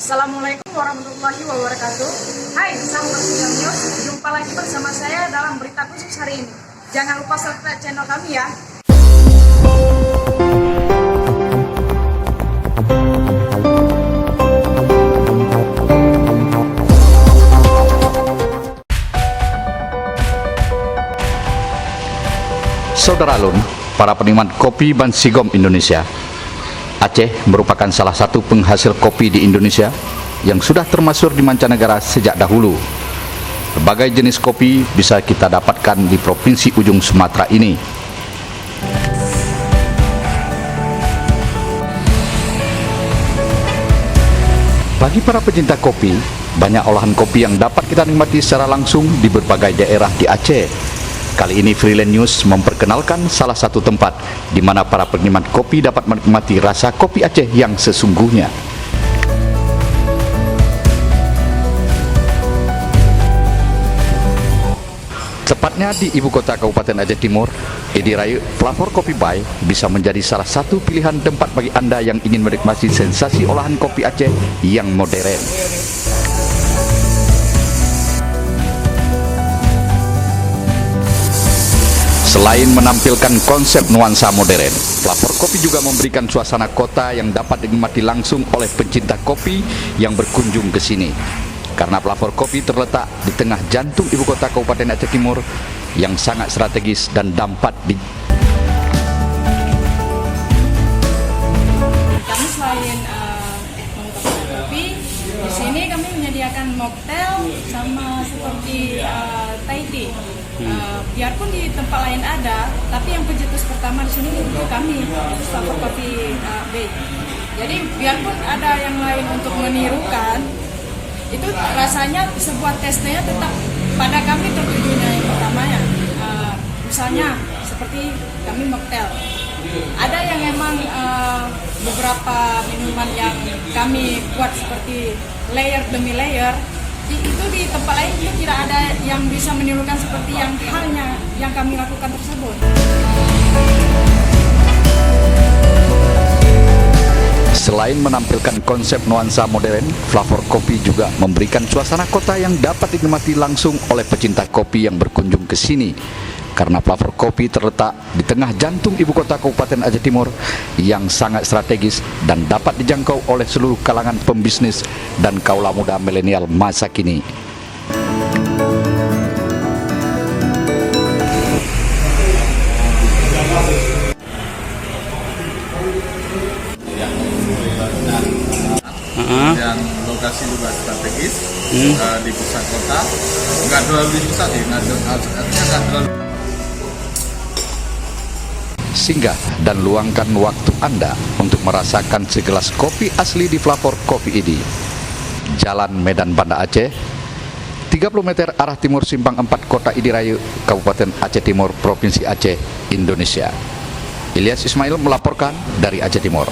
Assalamualaikum warahmatullahi wabarakatuh. Hai, sahabat Film News. Jumpa lagi bersama saya dalam berita khusus hari ini. Jangan lupa subscribe channel kami ya. Saudara Alun, para penikmat kopi Bansigom Indonesia, Aceh merupakan salah satu penghasil kopi di Indonesia yang sudah termasyhur di mancanegara sejak dahulu. Berbagai jenis kopi bisa kita dapatkan di provinsi ujung Sumatera ini. Bagi para pecinta kopi, banyak olahan kopi yang dapat kita nikmati secara langsung di berbagai daerah di Aceh. Kali ini Freelance News memperkenalkan salah satu tempat di mana para penikmat kopi dapat menikmati rasa kopi Aceh yang sesungguhnya. Tepatnya di ibu kota Kabupaten Aceh Timur, Edi Rayu Flavor Kopi Bay bisa menjadi salah satu pilihan tempat bagi Anda yang ingin menikmati sensasi olahan kopi Aceh yang modern. Selain menampilkan konsep nuansa modern, Flavor Kopi juga memberikan suasana kota yang dapat dinikmati langsung oleh pencinta kopi yang berkunjung ke sini. Karena Flavor Kopi terletak di tengah jantung ibu kota Kabupaten Aceh Timur yang sangat strategis dan dapat Kami selain mengutamakan kopi, di sini kami menyediakan mocktail sama seperti Thai tea. Biarpun di tempat lain ada, tapi yang pencetus pertama di sini itu kami, itu Flavor Coffee Bay. Jadi biarpun ada yang lain untuk menirukan, itu rasanya sebuah tesnya tetap pada kami tertujunya yang pertamanya. Misalnya seperti kami mocktail. Ada yang memang beberapa minuman yang kami buat seperti layer demi layer. Itu di tempat lain itu tidak ada yang bisa menirukan seperti yang halnya yang kami lakukan tersebut. Selain menampilkan konsep nuansa modern, Flavor Kopi juga memberikan suasana kota yang dapat dinikmati langsung oleh pecinta kopi yang berkunjung ke sini. Karena Flavor Kopi terletak di tengah jantung ibu kota Kabupaten Aceh Timur yang sangat strategis dan dapat dijangkau oleh seluruh kalangan pembisnis dan kaula muda milenial masa kini. Yang lokasi juga strategis di pusat kota, nggak terlalu di pusat sih, artinya nggak terlalu. Singgah dan luangkan waktu Anda untuk merasakan segelas kopi asli di Flavor Kopi ini. Jalan Medan Banda Aceh, 30 meter arah timur Simpang 4 Kota Edi Rayu, Kabupaten Aceh Timur, Provinsi Aceh, Indonesia. Ilyas Ismail melaporkan dari Aceh Timur.